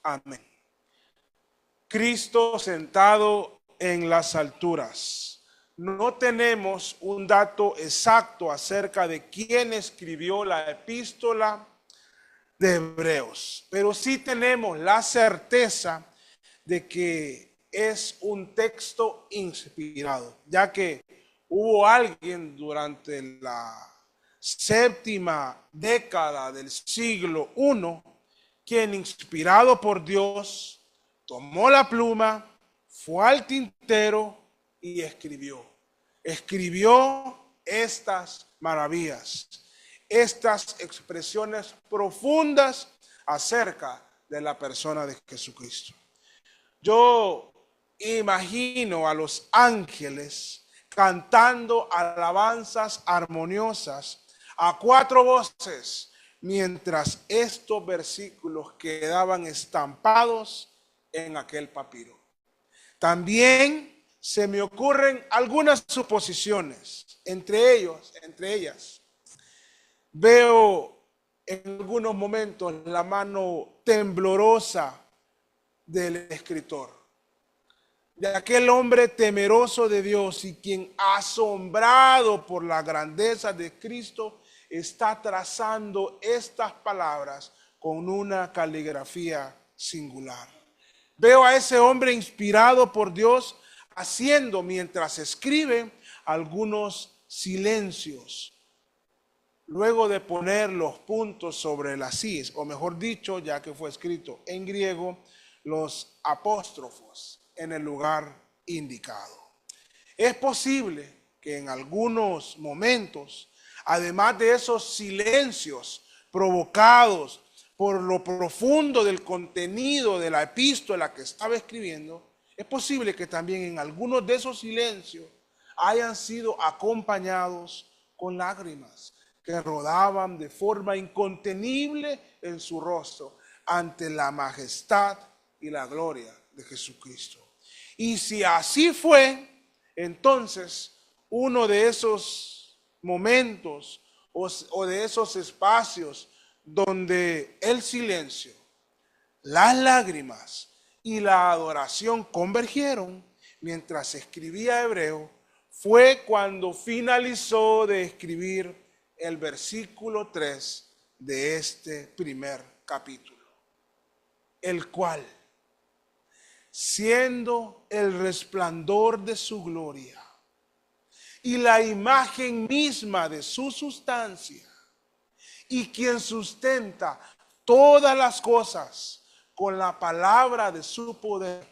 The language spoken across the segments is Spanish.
Amén. Cristo sentado en las alturas. No tenemos un dato exacto acerca de quién escribió la epístola de Hebreos, pero sí tenemos la certeza de que es un texto inspirado, ya que hubo alguien durante la séptima década del siglo I quien, inspirado por Dios, tomó la pluma, fue al tintero y escribió. Escribió estas maravillas, estas expresiones profundas acerca de la persona de Jesucristo. Yo imagino a los ángeles cantando alabanzas armoniosas a cuatro voces, mientras estos versículos quedaban estampados en aquel papiro. También se me ocurren algunas suposiciones, entre ellas, veo en algunos momentos la mano temblorosa del escritor, de aquel hombre temeroso de Dios y quien, asombrado por la grandeza de Cristo, está trazando estas palabras con una caligrafía singular. Veo a ese hombre inspirado por Dios haciendo, mientras escribe, algunos silencios, luego de poner los puntos sobre las íes, o mejor dicho, ya que fue escrito en griego, los apóstrofos en el lugar indicado. Es posible que en algunos momentos, además de esos silencios provocados por lo profundo del contenido de la epístola que estaba escribiendo, es posible que también en algunos de esos silencios hayan sido acompañados con lágrimas que rodaban de forma incontenible en su rostro ante la majestad y la gloria de Jesucristo. Y si así fue, entonces uno de esos momentos o de esos espacios donde el silencio, las lágrimas y la adoración convergieron mientras escribía Hebreo, fue cuando finalizó de escribir el versículo 3 de este primer capítulo, el cual, siendo el resplandor de su gloria y la imagen misma de su sustancia, y quien sustenta todas las cosas con la palabra de su poder,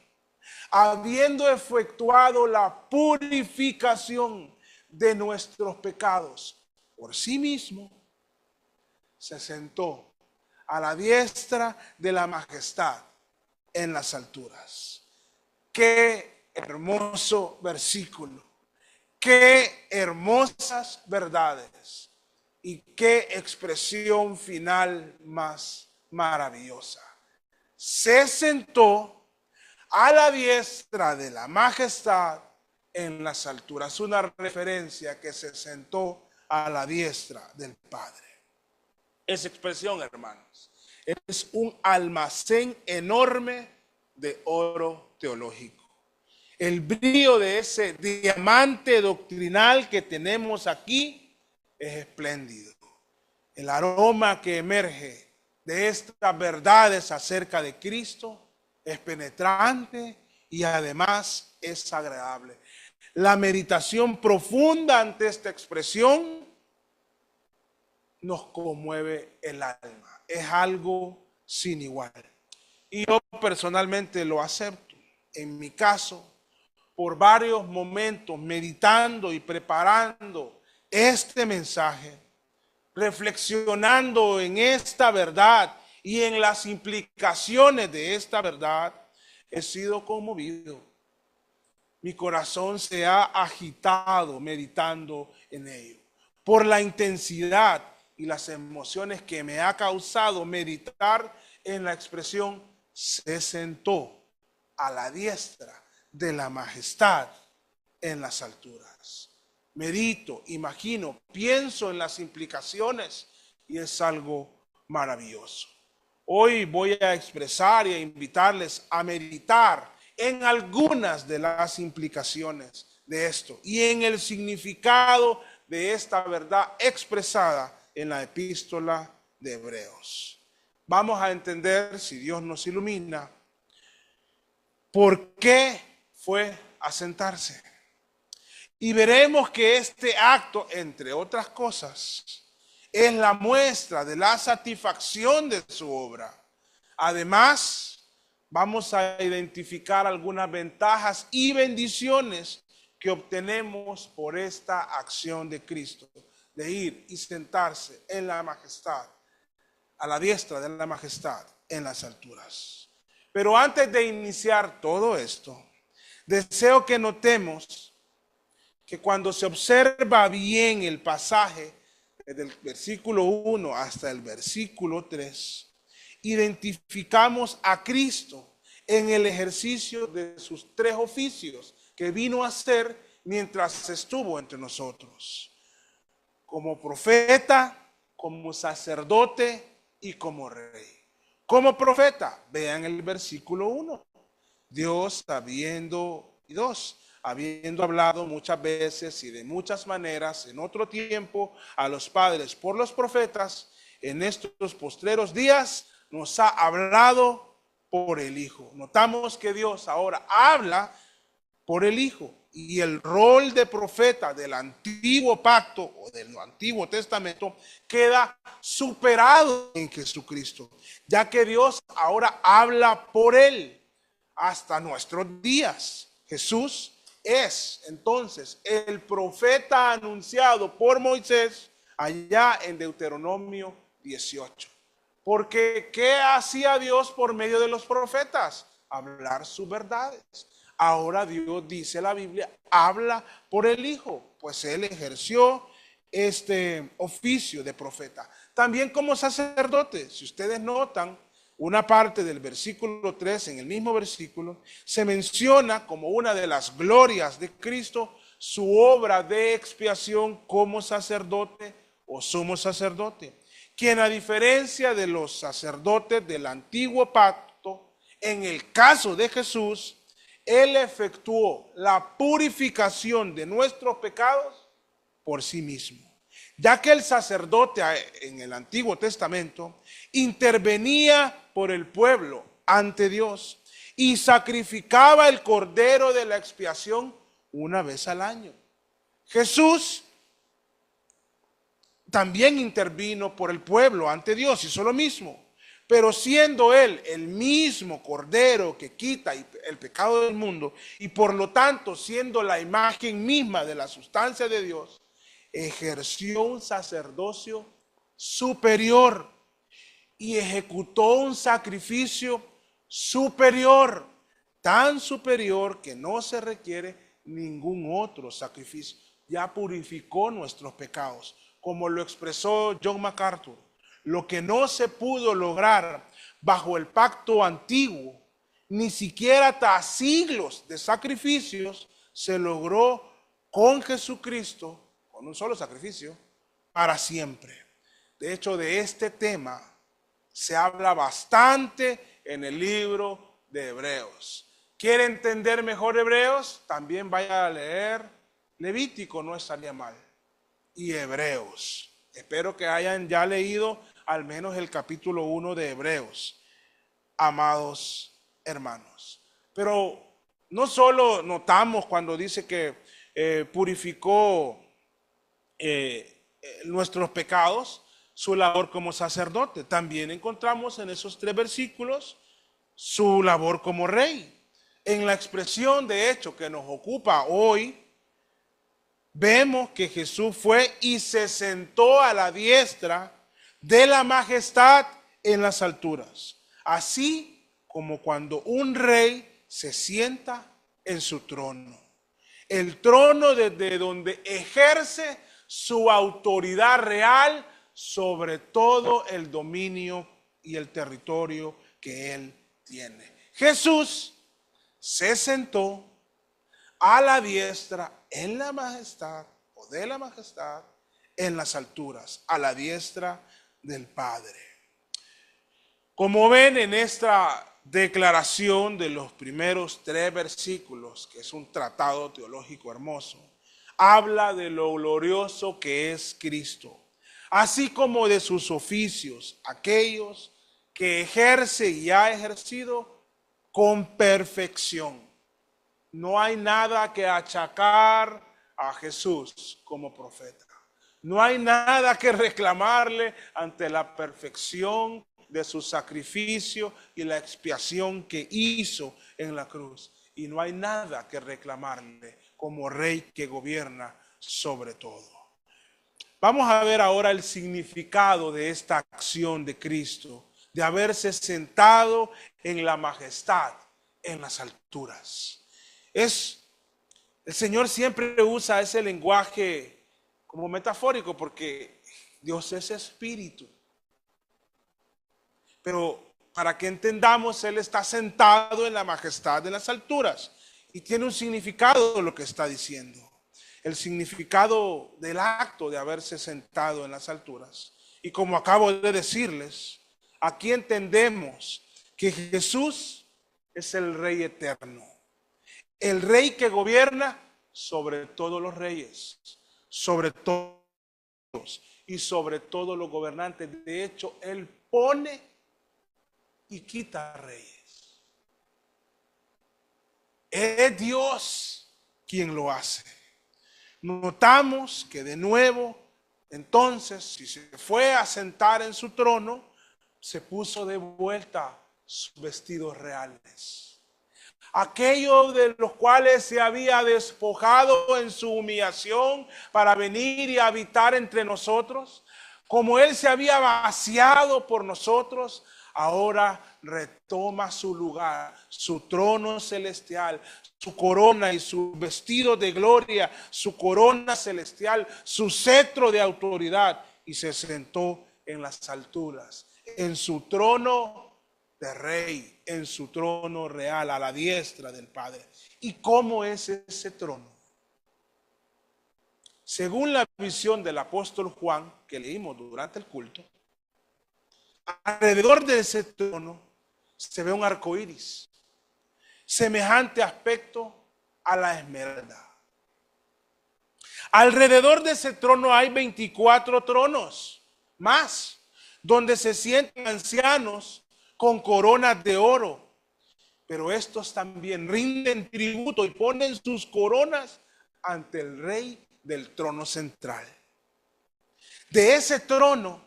habiendo efectuado la purificación de nuestros pecados por sí mismo, se sentó a la diestra de la majestad en las alturas. Qué hermoso versículo, qué hermosas verdades y qué expresión final más maravillosa. Se sentó a la diestra de la majestad en las alturas. Una referencia que se sentó a la diestra del Padre. Esa expresión, hermanos, es un almacén enorme de oro teológico. El brillo de ese diamante doctrinal que tenemos aquí es espléndido. El aroma que emerge de estas verdades acerca de Cristo es penetrante y además es agradable. La meditación profunda ante esta expresión nos conmueve el alma. Es algo sin igual. Y yo personalmente lo acepto. En mi caso, por varios momentos meditando y preparando este mensaje, reflexionando en esta verdad y en las implicaciones de esta verdad, he sido conmovido. Mi corazón se ha agitado meditando en ello, por la intensidad y las emociones que me ha causado meditar en la expresión se sentó a la diestra de la majestad en las alturas. Medito, imagino, pienso en las implicaciones y es algo maravilloso. Hoy voy a expresar y a invitarles a meditar en algunas de las implicaciones de esto y en el significado de esta verdad expresada en la epístola de Hebreos. Vamos a entender, si Dios nos ilumina, por qué fue a sentarse. Y veremos que este acto, entre otras cosas, es la muestra de la satisfacción de su obra. Además, vamos a identificar algunas ventajas y bendiciones que obtenemos por esta acción de Cristo, de ir y sentarse en la majestad, a la diestra de la majestad en las alturas. Pero antes de iniciar todo esto, deseo que notemos que cuando se observa bien el pasaje desde el versículo 1 hasta el versículo 3, identificamos a Cristo en el ejercicio de sus tres oficios que vino a hacer mientras estuvo entre nosotros: como profeta, como sacerdote y como rey. Como profeta, vean el versículo 1. Dios habiendo hablado muchas veces y de muchas maneras en otro tiempo a los padres por los profetas, en estos postreros días nos ha hablado por el Hijo. Notamos que Dios ahora habla por el Hijo, y el rol de profeta del antiguo pacto o del Antiguo Testamento queda superado en Jesucristo, ya que Dios ahora habla por él hasta nuestros días. Jesús es entonces el profeta anunciado por Moisés allá en Deuteronomio 18. Porque ¿qué hacía Dios por medio de los profetas? Hablar sus verdades. Ahora Dios, dice la Biblia, habla por el Hijo, pues él ejerció este oficio de profeta. También como sacerdote, si ustedes notan, una parte del versículo 3, en el mismo versículo, se menciona como una de las glorias de Cristo su obra de expiación como sacerdote o sumo sacerdote, quien, a diferencia de los sacerdotes del antiguo pacto, en el caso de Jesús, él efectuó la purificación de nuestros pecados por sí mismo, ya que el sacerdote en el Antiguo Testamento intervenía por el pueblo ante Dios y sacrificaba el cordero de la expiación una vez al año. Jesús también intervino por el pueblo ante Dios, hizo lo mismo, pero siendo él el mismo cordero que quita el pecado del mundo y por lo tanto siendo la imagen misma de la sustancia de Dios, ejerció un sacerdocio superior y ejecutó un sacrificio superior, tan superior que no se requiere ningún otro sacrificio. Ya purificó nuestros pecados, como lo expresó John MacArthur. Lo que no se pudo lograr bajo el pacto antiguo, ni siquiera tras siglos de sacrificios, se logró con Jesucristo, con un solo sacrificio, para siempre. De hecho, de este tema se habla bastante en el libro de Hebreos. ¿Quiere entender mejor Hebreos? También vaya a leer Levítico, no estaría mal, y Hebreos. Espero que hayan ya leído al menos el capítulo 1 de Hebreos, amados hermanos. Pero no solo notamos cuando dice que purificó nuestros pecados, su labor como sacerdote. También encontramos en esos tres versículos su labor como rey. En la expresión de hecho que nos ocupa hoy, vemos que Jesús fue y se sentó a la diestra de la majestad en las alturas, así como cuando un rey se sienta en su trono, el trono desde donde ejerce su autoridad real sobre todo el dominio y el territorio que él tiene. Jesús se sentó a la diestra en la majestad o de la majestad en las alturas, a la diestra del Padre. Como ven en esta declaración de los primeros 3 versículos, que es un tratado teológico hermoso, habla de lo glorioso que es Cristo, así como de sus oficios, aquellos que ejerce y ha ejercido con perfección. No hay nada que achacar a Jesús como profeta. No hay nada que reclamarle ante la perfección de su sacrificio y la expiación que hizo en la cruz. Y no hay nada que reclamarle como rey que gobierna sobre todo. Vamos a ver ahora el significado de esta acción de Cristo, de haberse sentado en la majestad, en las alturas. El Señor siempre usa ese lenguaje como metafórico porque Dios es espíritu. Pero para que entendamos, Él está sentado en la majestad de las alturas y tiene un significado lo que está diciendo. El significado del acto de haberse sentado en las alturas. Y como acabo de decirles, aquí entendemos que Jesús es el Rey eterno. El Rey que gobierna sobre todos los reyes, sobre todos y sobre todos los gobernantes. De hecho, Él pone y quita reyes. Es Dios quien lo hace. Notamos que de nuevo, entonces, si se fue a sentar en su trono, se puso de vuelta sus vestidos reales. Aquellos de los cuales se había despojado en su humillación para venir y habitar entre nosotros, como Él se había vaciado por nosotros, ahora retoma su lugar, su trono celestial, su corona y su vestido de gloria, su corona celestial, su cetro de autoridad, y se sentó en las alturas, en su trono de rey, en su trono real, a la diestra del Padre. ¿Y cómo es ese trono? Según la visión del apóstol Juan, que leímos durante el culto, alrededor de ese trono se ve un arco iris, semejante aspecto a la esmeralda. Alrededor de ese trono hay 24 tronos más, donde se sientan ancianos con coronas de oro. Pero estos también rinden tributo y ponen sus coronas ante el Rey del trono central. De ese trono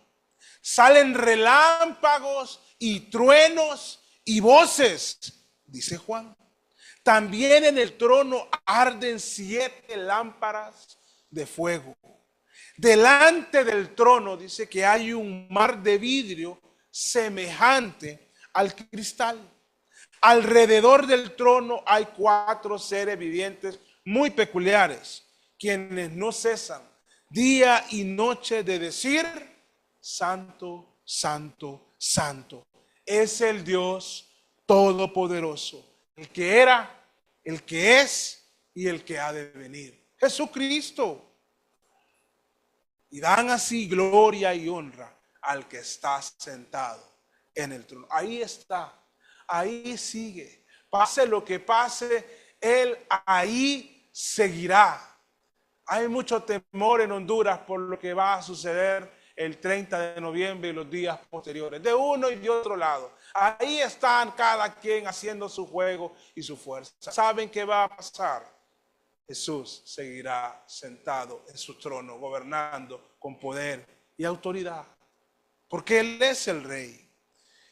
salen relámpagos y truenos y voces, dice Juan. También en el trono arden 7 lámparas de fuego. Delante del trono dice que hay un mar de vidrio semejante al cristal. Alrededor del trono hay 4 seres vivientes muy peculiares, quienes no cesan día y noche de decir: Santo, Santo, Santo. Es el Dios Todopoderoso, el que era, el que es y el que ha de venir. Jesucristo. Y dan así gloria y honra al que está sentado en el trono. Ahí está, ahí sigue. Pase lo que pase, Él ahí seguirá. Hay mucho temor en Honduras por lo que va a suceder el 30 de noviembre y los días posteriores, de uno y de otro lado. Ahí están cada quien haciendo su juego y su fuerza. ¿Saben qué va a pasar? Jesús seguirá sentado en su trono, gobernando con poder y autoridad, porque Él es el Rey.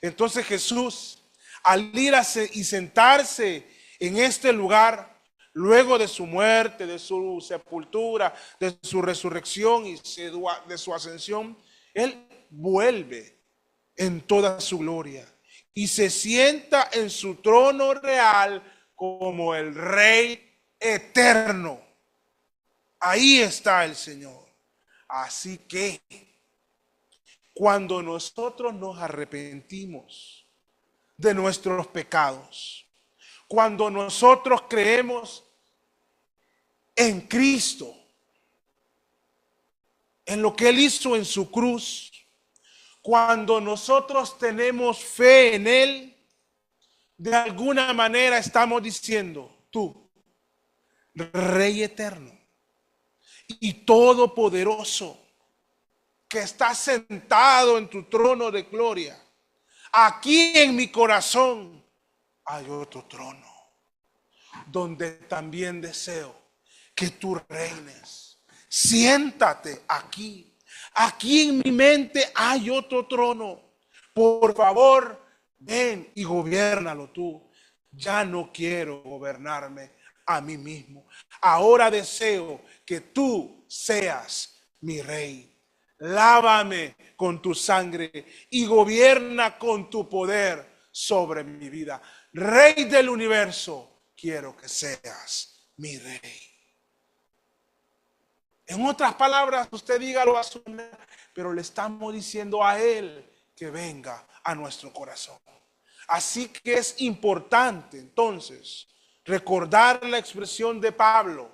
Entonces Jesús, al ir y sentarse en este lugar, luego de su muerte, de su sepultura, de su resurrección y de su ascensión, Él vuelve en toda su gloria y se sienta en su trono real como el Rey eterno. Ahí está el Señor. Así que cuando nosotros nos arrepentimos de nuestros pecados, cuando nosotros creemos en Cristo, en lo que Él hizo en su cruz, Cuando nosotros tenemos fe en Él, de alguna manera estamos diciendo, tú, Rey eterno y todopoderoso, que estás sentado en tu trono de gloria, aquí en mi corazón hay otro trono, donde también deseo que tú reines. Siéntate aquí. Aquí en mi mente hay otro trono. Por favor, ven y gobiérnalo tú. Ya no quiero gobernarme a mí mismo. Ahora deseo que tú seas mi rey. Lávame con tu sangre y gobierna con tu poder sobre mi vida. Rey del universo, quiero que seas mi rey. En otras palabras, usted dígalo a su manera, pero le estamos diciendo a Él que venga a nuestro corazón. Así que es importante entonces recordar la expresión de Pablo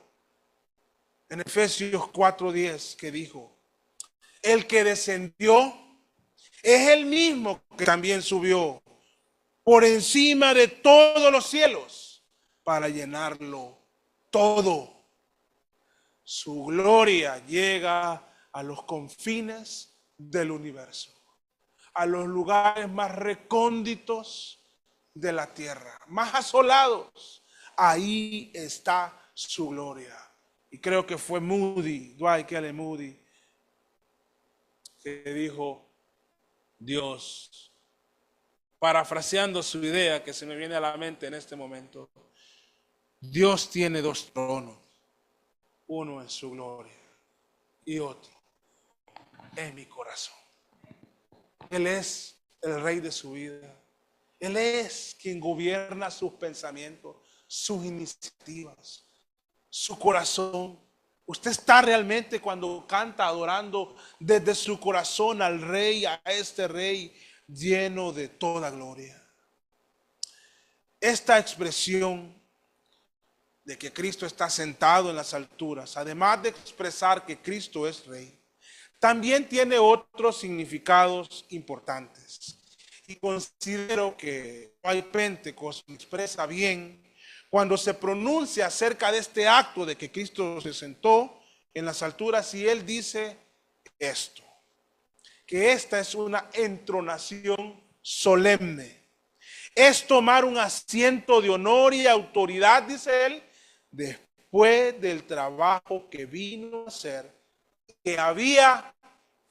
en Efesios 4:10 que dijo: el que descendió es el mismo que también subió por encima de todos los cielos para llenarlo todo. Su gloria llega a los confines del universo, a los lugares más recónditos de la tierra, más asolados. Ahí está su gloria. Y creo que fue Moody, Dwight L. Moody, que dijo: Dios, parafraseando su idea que se me viene a la mente en este momento, Dios tiene dos tronos, uno en su gloria y otro en mi corazón. Él es el rey de su vida. Él es quien gobierna sus pensamientos, sus iniciativas, su corazón. Usted está realmente, cuando canta, adorando desde su corazón al rey, a este rey lleno de toda gloria. Esta expresión de que Cristo está sentado en las alturas, además de expresar que Cristo es rey, también tiene otros significados importantes. Y considero que Dwight Pentecost expresa bien cuando se pronuncia acerca de este acto de que Cristo se sentó en las alturas, y él dice esto: que esta es una entronación solemne. Es tomar un asiento de honor y autoridad, dice él, después del trabajo que vino a hacer, que había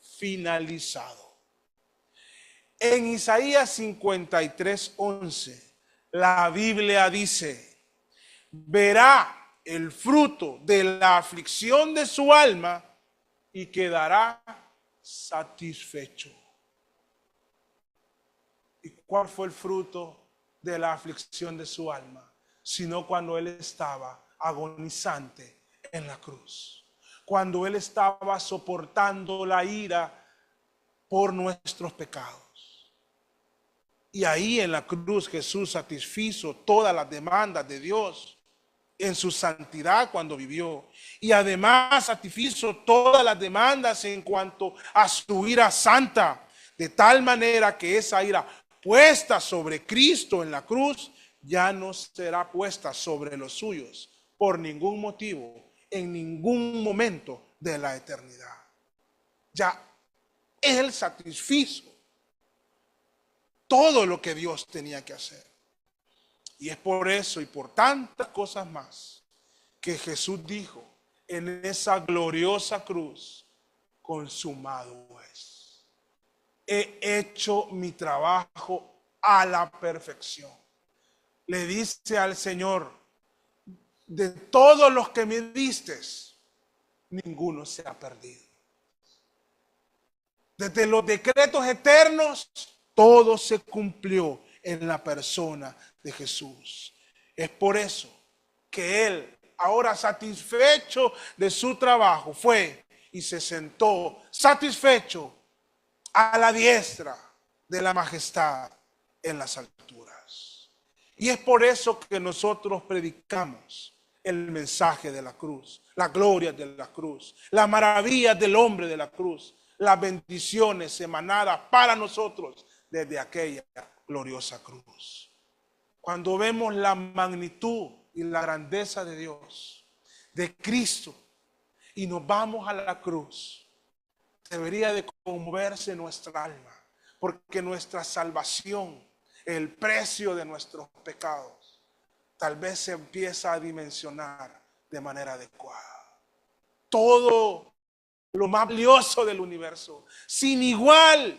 finalizado. En Isaías 53:11, la Biblia dice: verá el fruto de la aflicción de su alma y quedará satisfecho. ¿Y cuál fue el fruto de la aflicción de su alma? Sino cuando él estaba agonizante en la cruz, cuando él estaba soportando la ira por nuestros pecados. Y ahí en la cruz Jesús satisfizo todas las demandas de Dios en su santidad cuando vivió. Y además satisfizo todas las demandas en cuanto a su ira santa, de tal manera que esa ira puesta sobre Cristo en la cruz ya no será puesta sobre los suyos por ningún motivo, en ningún momento de la eternidad. Ya Él satisfizo todo lo que Dios tenía que hacer. Y es por eso y por tantas cosas más que Jesús dijo en esa gloriosa cruz: consumado es. He hecho mi trabajo a la perfección. Le dice al Señor: de todos los que me diste, ninguno se ha perdido. Desde los decretos eternos, todo se cumplió en la persona de Jesús. Es por eso que Él, ahora satisfecho de su trabajo, fue y se sentó satisfecho a la diestra de la majestad en las alturas. Y es por eso que nosotros predicamos el mensaje de la cruz, la gloria de la cruz, la maravilla del hombre de la cruz, las bendiciones emanadas para nosotros desde aquella gloriosa cruz. Cuando vemos la magnitud y la grandeza de Dios, de Cristo, y nos vamos a la cruz, debería de conmoverse nuestra alma, porque nuestra salvación, el precio de nuestros pecados, tal vez se empieza a dimensionar de manera adecuada. Todo lo más valioso del universo, sin igual,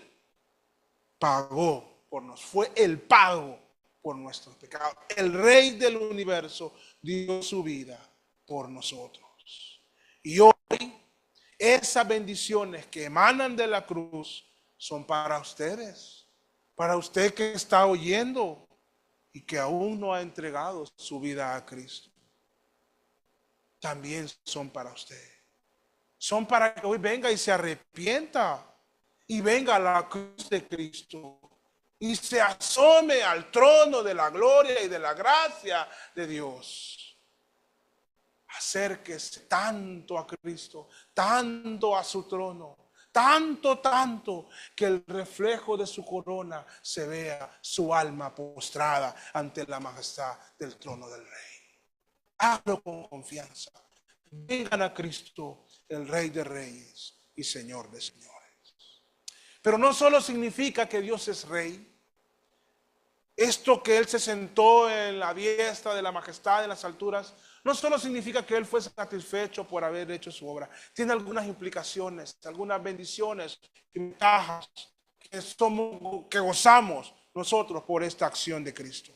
pagó por nosotros, fue el pago por nuestros pecados. El Rey del universo dio su vida por nosotros. Y hoy, esas bendiciones que emanan de la cruz son para ustedes, para usted que está oyendo y que aún no ha entregado su vida a Cristo. También son para usted. Son para que hoy venga y se arrepienta y venga a la cruz de Cristo y se asome al trono de la gloria y de la gracia de Dios. Acérquese tanto a Cristo, tanto a su trono, tanto que el reflejo de su corona se vea su alma postrada ante la majestad del trono del Rey. Hágalo con confianza. Vengan a Cristo, el Rey de Reyes y Señor de Señores. Pero no solo significa que Dios es Rey. Esto que Él se sentó en la diestra de la majestad en las alturas, no solo significa que Él fue satisfecho por haber hecho su obra. Tiene algunas implicaciones, algunas bendiciones y ventajas que gozamos nosotros por esta acción de Cristo.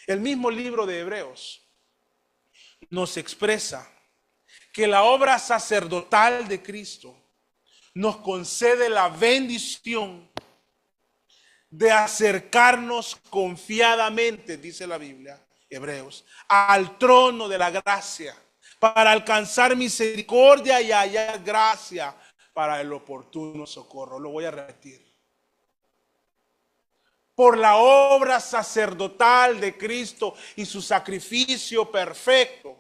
El mismo libro de Hebreos nos expresa que la obra sacerdotal de Cristo nos concede la bendición de acercarnos confiadamente, dice la Biblia, Hebreos, al trono de la gracia, para alcanzar misericordia y hallar gracia para el oportuno socorro. Lo voy a repetir. Por la obra sacerdotal de Cristo y su sacrificio perfecto,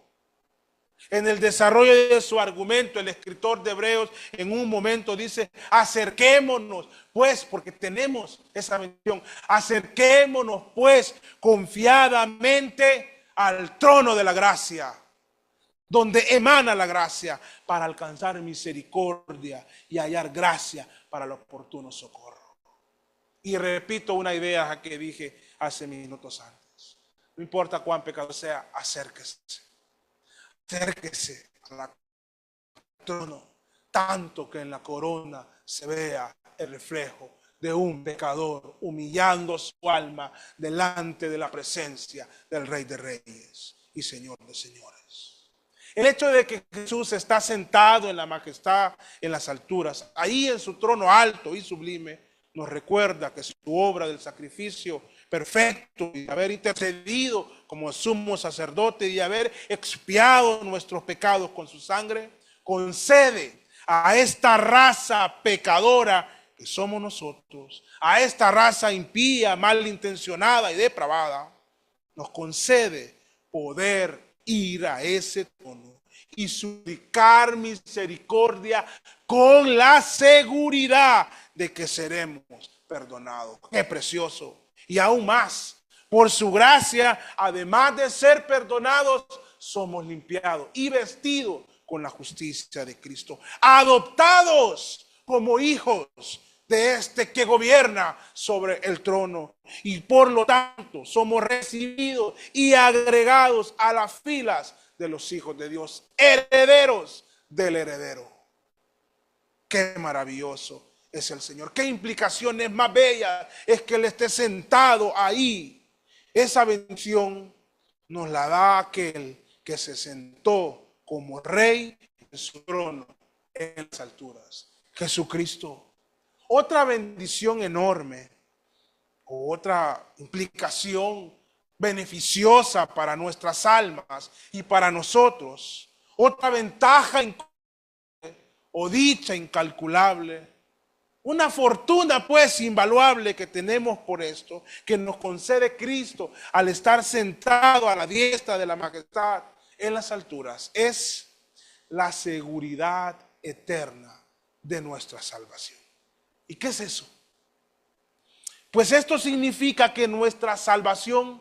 en el desarrollo de su argumento, el escritor de Hebreos en un momento dice: acerquémonos pues, porque tenemos esa bendición, acerquémonos pues confiadamente al trono de la gracia, donde emana la gracia, para alcanzar misericordia y hallar gracia para el oportuno socorro. Y repito una idea que dije hace minutos antes: no importa cuán pecador sea, acérquese. Acérquese al trono, tanto que en la corona se vea el reflejo de un pecador humillando su alma delante de la presencia del Rey de Reyes y Señor de Señores. El hecho de que Jesús está sentado en la majestad, en las alturas, ahí en su trono alto y sublime, nos recuerda que su obra del sacrificio perfecto y haber intercedido como sumo sacerdote y haber expiado nuestros pecados con su sangre, concede a esta raza pecadora que somos nosotros, a esta raza impía, malintencionada y depravada, nos concede poder ir a ese trono y suplicar misericordia con la seguridad de que seremos perdonados. ¡Qué precioso! Y aún más, por su gracia, además de ser perdonados, somos limpiados y vestidos con la justicia de Cristo, adoptados como hijos de este que gobierna sobre el trono, y por lo tanto somos recibidos y agregados a las filas de los hijos de Dios, herederos del heredero. Qué maravilloso es el Señor. Qué implicaciones más bellas es que Él esté sentado ahí. Esa bendición nos la da aquel que se sentó como Rey en su trono en las alturas, Jesucristo. Otra bendición enorme, o otra implicación beneficiosa para nuestras almas y para nosotros, otra ventaja o dicha incalculable, una fortuna pues invaluable que tenemos por esto, que nos concede Cristo al estar sentado a la diestra de la majestad en las alturas, es la seguridad eterna de nuestra salvación. ¿Y qué es eso? Pues esto significa que nuestra salvación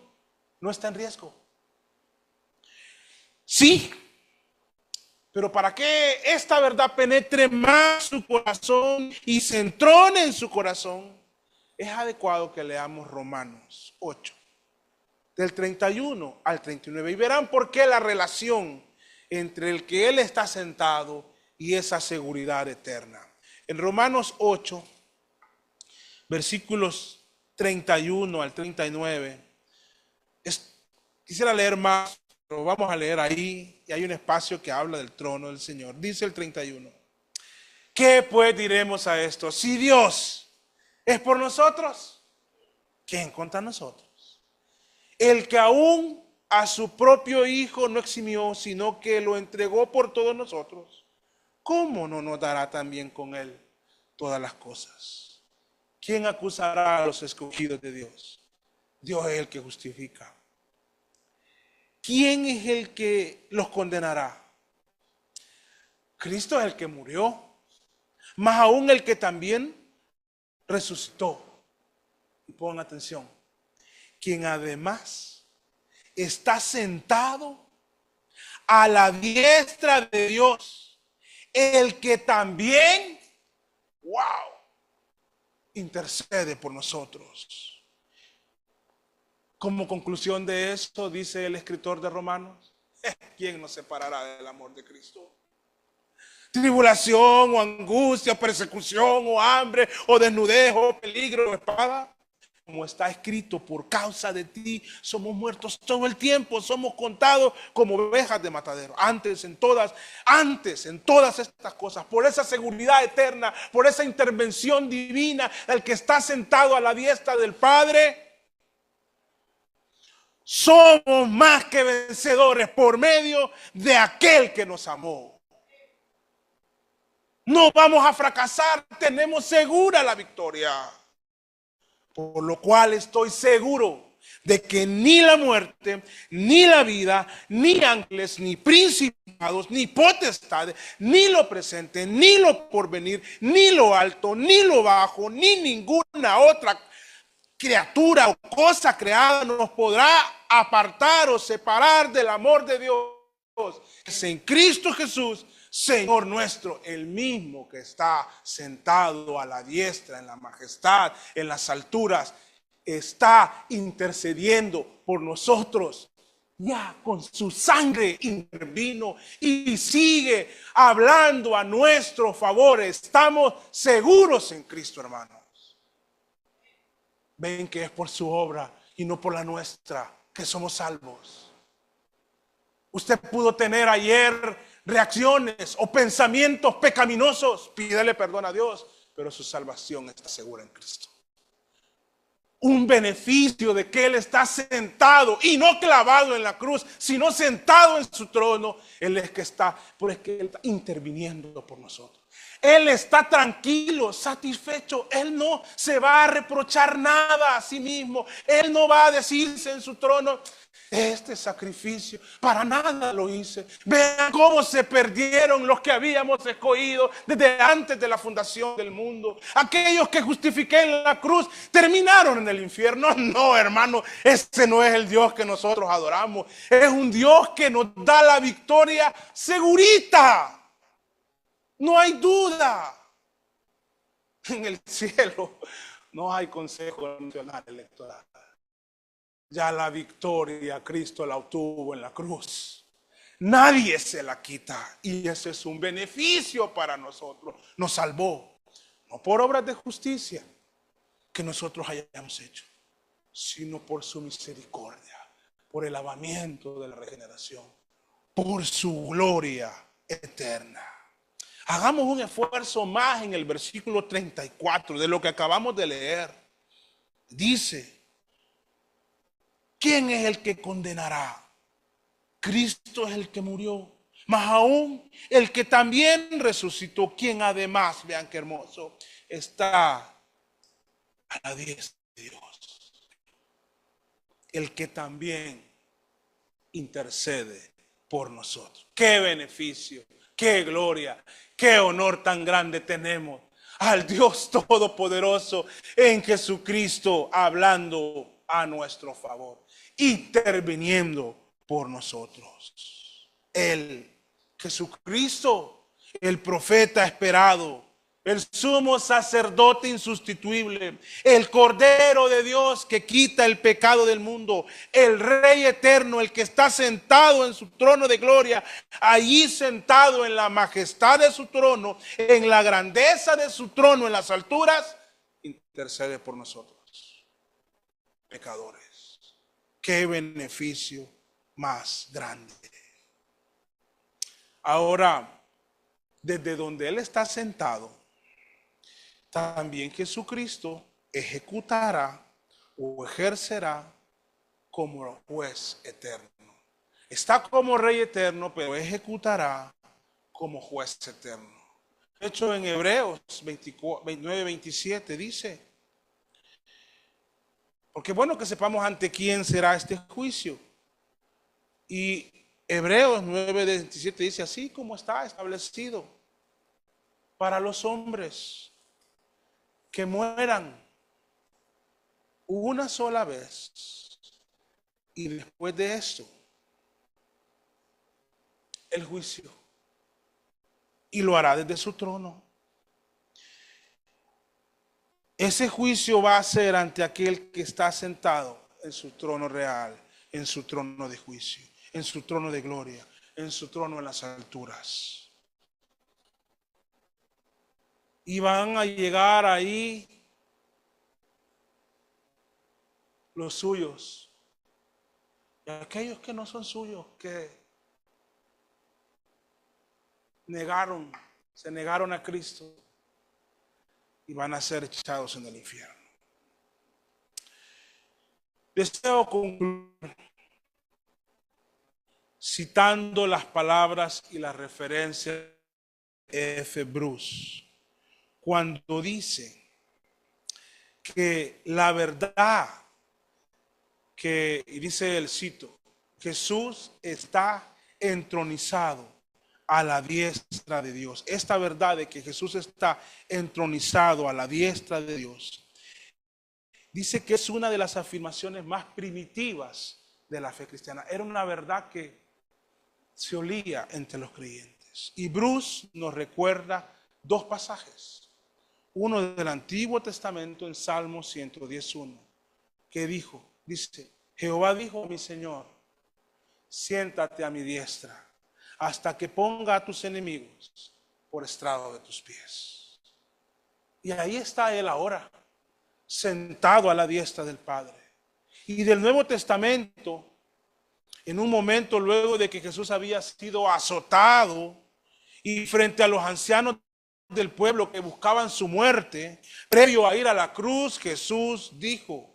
no está en riesgo. Sí, pero para que esta verdad penetre más su corazón y se entrone en su corazón, es adecuado que leamos Romanos 8, del 31 al 39. Y verán por qué la relación entre el que Él está sentado y esa seguridad eterna. En Romanos 8, versículos 31 al 39, quisiera leer más, pero vamos a leer ahí, y hay un espacio que habla del trono del Señor. Dice el 31. ¿Qué pues diremos a esto? Si Dios es por nosotros, ¿quién contra nosotros? El que aún a su propio Hijo no eximió, sino que lo entregó por todos nosotros, ¿cómo no nos dará también con Él todas las cosas? ¿Quién acusará a los escogidos de Dios? Dios es el que justifica. ¿Quién es el que los condenará? Cristo es el que murió, más aún el que también resucitó. Y pongan atención, quien además está sentado a la diestra de Dios, el que también, wow, intercede por nosotros. Como conclusión de esto, dice el escritor de Romanos, ¿quién nos separará del amor de Cristo? Tribulación o angustia, persecución o hambre o desnudez o peligro o espada. Como está escrito, por causa de ti somos muertos todo el tiempo, somos contados como ovejas de matadero. Antes en todas estas cosas, por esa seguridad eterna, por esa intervención divina del que está sentado a la diestra del Padre, somos más que vencedores por medio de aquel que nos amó. No vamos a fracasar, tenemos segura la victoria. Por lo cual estoy seguro de que ni la muerte, ni la vida, ni ángeles, ni principados, ni potestades, ni lo presente, ni lo porvenir, ni lo alto, ni lo bajo, ni ninguna otra criatura o cosa creada nos podrá apartar o separar del amor de Dios. Es en Cristo Jesús, Señor nuestro, el mismo que está sentado a la diestra, en la majestad, en las alturas, está intercediendo por nosotros. Ya con su sangre intervino y sigue hablando a nuestro favor. Estamos seguros en Cristo, hermanos. Ven que es por su obra y no por la nuestra que somos salvos. Usted pudo tener ayer reacciones o pensamientos pecaminosos. Pídele perdón a Dios, pero su salvación está segura en Cristo. Un beneficio de que Él está sentado y no clavado en la cruz, sino sentado en su trono. Él es que está, pues es que Él está interviniendo por nosotros. Él está tranquilo, satisfecho. Él no se va a reprochar nada a sí mismo. Él no va a decirse en su trono, este sacrificio para nada lo hice. Vean cómo se perdieron los que habíamos escogido desde antes de la fundación del mundo. Aquellos que justifiqué en la cruz terminaron en el infierno. No, hermano, ese no es el Dios que nosotros adoramos. Es un Dios que nos da la victoria segurita. No hay duda. En el cielo no hay consejo nacional electoral. Ya la victoria Cristo la obtuvo en la cruz. Nadie se la quita. Y ese es un beneficio para nosotros. Nos salvó. No por obras de justicia que nosotros hayamos hecho, sino por su misericordia, por el lavamiento de la regeneración, por su gloria eterna. Hagamos un esfuerzo más en el versículo 34 de lo que acabamos de leer. Dice, ¿quién es el que condenará? Cristo es el que murió, más aún el que también resucitó, quien además, vean qué hermoso, está a la diestra de Dios. El que también intercede por nosotros. Qué beneficio, qué gloria, qué honor tan grande tenemos al Dios Todopoderoso en Jesucristo hablando a nuestro favor, interviniendo por nosotros. Él, Jesucristo, el profeta esperado, el sumo sacerdote insustituible, el Cordero de Dios que quita el pecado del mundo, el Rey eterno, el que está sentado en su trono de gloria, allí sentado en la majestad de su trono, en la grandeza de su trono, en las alturas, intercede por nosotros, pecadores. Qué beneficio más grande. Ahora, desde donde Él está sentado, también Jesucristo ejecutará o ejercerá como juez eterno. Está como Rey eterno, pero ejecutará como juez eterno. De hecho, en Hebreos 29-27 dice, porque bueno que sepamos ante quién será este juicio. Y Hebreos 9:27 dice, así como está establecido para los hombres que mueran una sola vez y después de esto el juicio, y lo hará desde su trono. Ese juicio va a ser ante aquel que está sentado en su trono real, en su trono de juicio, en su trono de gloria, en su trono en las alturas. Y van a llegar ahí los suyos y aquellos que no son suyos, que se negaron a Cristo, y van a ser echados en el infierno. Deseo concluir citando las palabras y las referencias de F. Bruce, cuando dice que la verdad y dice el cito, Jesús está entronizado a la diestra de Dios. Esta verdad de que Jesús está entronizado a la diestra de Dios, dice que es una de las afirmaciones más primitivas de la fe cristiana. Era una verdad que se olía entre los creyentes. Y Bruce nos recuerda dos pasajes. Uno del Antiguo Testamento en Salmo 110:1, que dice, Jehová dijo a mi Señor, siéntate a mi diestra hasta que ponga a tus enemigos por estrado de tus pies. Y ahí está Él ahora, sentado a la diestra del Padre. Y del Nuevo Testamento, en un momento luego de que Jesús había sido azotado y frente a los ancianos del pueblo que buscaban su muerte, previo a ir a la cruz, Jesús dijo,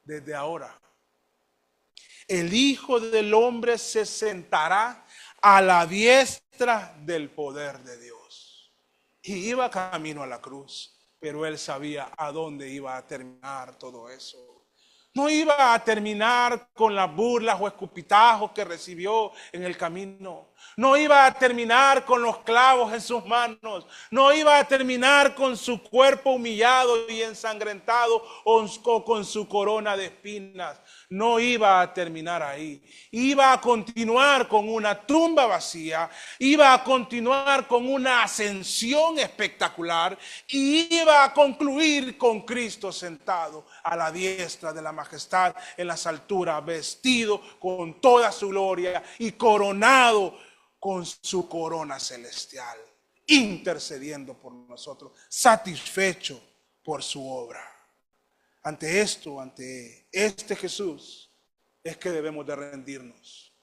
desde ahora, el Hijo del Hombre se sentará a la diestra del poder de Dios. Y iba camino a la cruz, pero Él sabía a dónde iba a terminar todo eso. No iba a terminar con las burlas o escupitajos que recibió en el camino. No iba a terminar con los clavos en sus manos. No iba a terminar con su cuerpo humillado y ensangrentado o con su corona de espinas. No iba a terminar ahí. Iba a continuar con una tumba vacía. Iba a continuar con una ascensión espectacular. Y iba a concluir con Cristo sentado a la diestra de la majestad en las alturas, vestido con toda su gloria y coronado con su corona celestial, intercediendo por nosotros, satisfecho por su obra. Ante esto, ante este Jesús, es que debemos de rendirnos.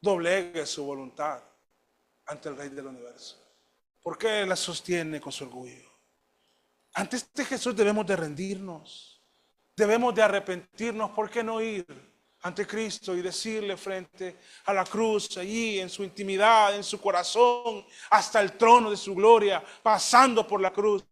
Doblegue su voluntad ante el Rey del Universo, porque Él la sostiene con su orgullo. Ante este Jesús debemos de rendirnos, debemos de arrepentirnos. ¿Por qué no ir ante Cristo y decirle frente a la cruz, allí en su intimidad, en su corazón, hasta el trono de su gloria, pasando por la cruz?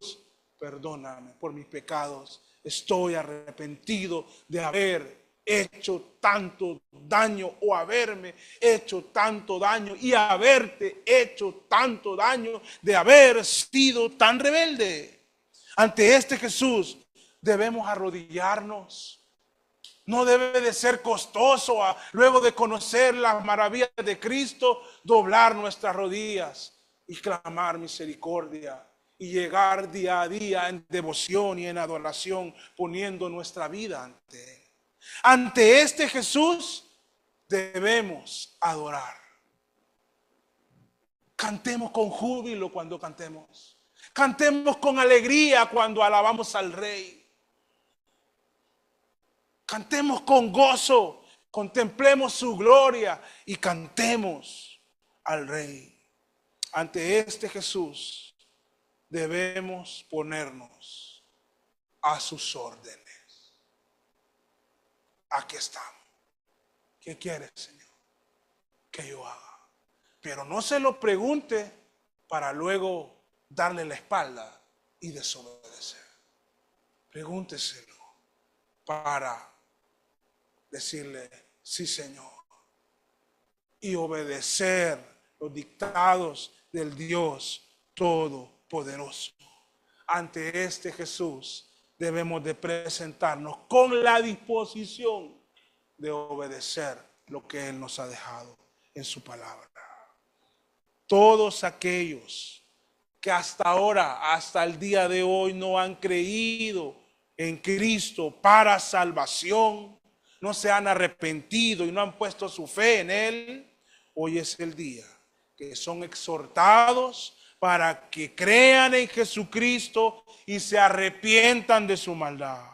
Perdóname por mis pecados, estoy arrepentido de haber hecho tanto daño o haberme hecho tanto daño y haberte hecho tanto daño de haber sido tan rebelde. Ante este Jesús debemos arrodillarnos. No debe de ser costoso luego de conocer las maravillas de Cristo, doblar nuestras rodillas y clamar misericordia y llegar día a día en devoción y en adoración, poniendo nuestra vida ante Él. Ante este Jesús debemos adorar. Cantemos con júbilo cuando cantemos. Cantemos con alegría cuando alabamos al Rey. Cantemos con gozo, contemplemos su gloria y cantemos al Rey. Ante este Jesús debemos ponernos a sus órdenes. Aquí estamos. ¿Qué quiere, Señor, que yo haga? Pero no se lo pregunte para luego darle la espalda y desobedecer. Pregúnteselo para decirle, sí, Señor, y obedecer los dictados del Dios Todopoderoso. Ante este Jesús debemos de presentarnos con la disposición de obedecer lo que Él nos ha dejado en su palabra. Todos aquellos que hasta ahora, hasta el día de hoy, no han creído en Cristo para salvación, no se han arrepentido y no han puesto su fe en Él, hoy es el día que son exhortados para que crean en Jesucristo y se arrepientan de su maldad.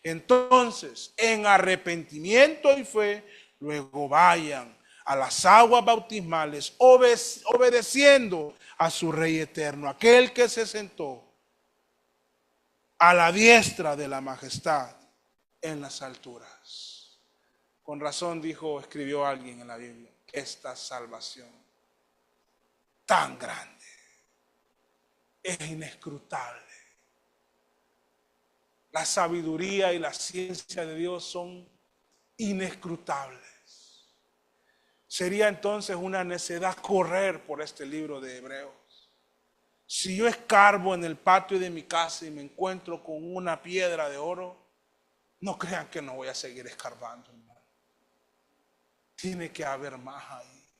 Entonces, en arrepentimiento y fe, luego vayan a las aguas bautismales, obedeciendo a su Rey eterno, aquel que se sentó a la diestra de la majestad en las alturas. Con razón escribió alguien en la Biblia, esta salvación tan grande es inescrutable. La sabiduría y la ciencia de Dios son inescrutables. Sería entonces una necedad correr por este libro de Hebreos. Si yo escarbo en el patio de mi casa y me encuentro con una piedra de oro, no crean que no voy a seguir escarbando, hermano. Tiene que haber más ahí.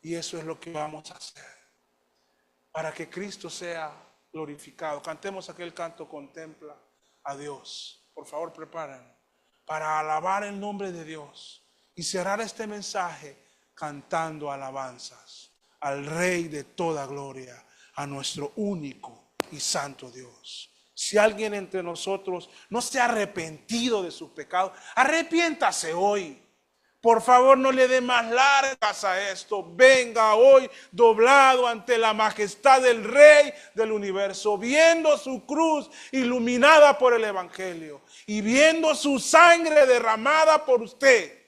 Y eso es lo que vamos a hacer para que Cristo sea glorificado. Cantemos aquel canto, contempla a Dios. Por favor, preparen para alabar el nombre de Dios y cerrar este mensaje cantando alabanzas al Rey de toda gloria, a nuestro único y santo Dios. Si alguien entre nosotros no se ha arrepentido de sus pecados, arrepiéntase hoy. Por favor, no le dé más largas a esto. Venga hoy doblado ante la majestad del Rey del universo, viendo su cruz iluminada por el Evangelio y viendo su sangre derramada por usted.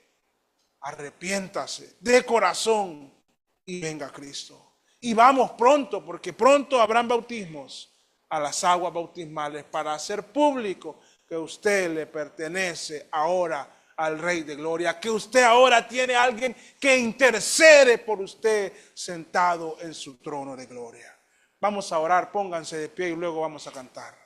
Arrepiéntase de corazón y venga a Cristo. Y vamos pronto, porque pronto habrán bautismos a las aguas bautismales para hacer público que usted le pertenece ahora al Rey de Gloria, que usted ahora tiene a alguien que intercede por usted sentado en su trono de gloria. Vamos a orar, pónganse de pie y luego vamos a cantar.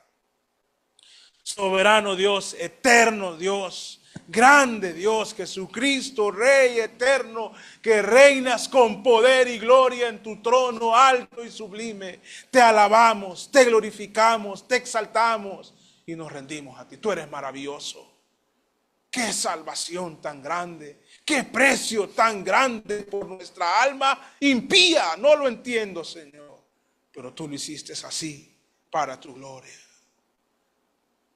Soberano Dios, eterno Dios, grande Dios, Jesucristo, Rey eterno, que reinas con poder y gloria en tu trono alto y sublime. Te alabamos, te glorificamos, te exaltamos y nos rendimos a ti. Tú eres maravilloso. Qué salvación tan grande, qué precio tan grande por nuestra alma impía. No lo entiendo, Señor, pero tú lo hiciste así para tu gloria.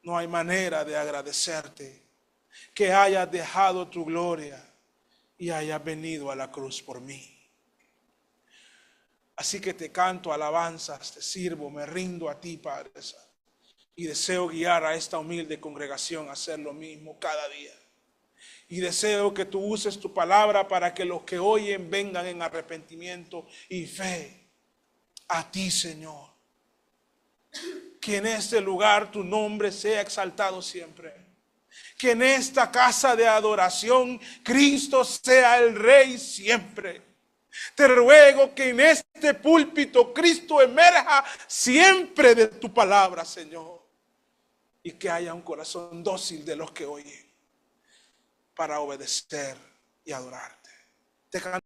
No hay manera de agradecerte que hayas dejado tu gloria y hayas venido a la cruz por mí. Así que te canto alabanzas, te sirvo, me rindo a ti, Padre Santo. Y deseo guiar a esta humilde congregación a hacer lo mismo cada día. Y deseo que tú uses tu palabra para que los que oyen vengan en arrepentimiento y fe a ti, Señor. Que en este lugar tu nombre sea exaltado siempre. Que en esta casa de adoración Cristo sea el Rey siempre. Te ruego que en este púlpito Cristo emerja siempre de tu palabra, Señor. Y que haya un corazón dócil de los que oyen para obedecer y adorarte. Te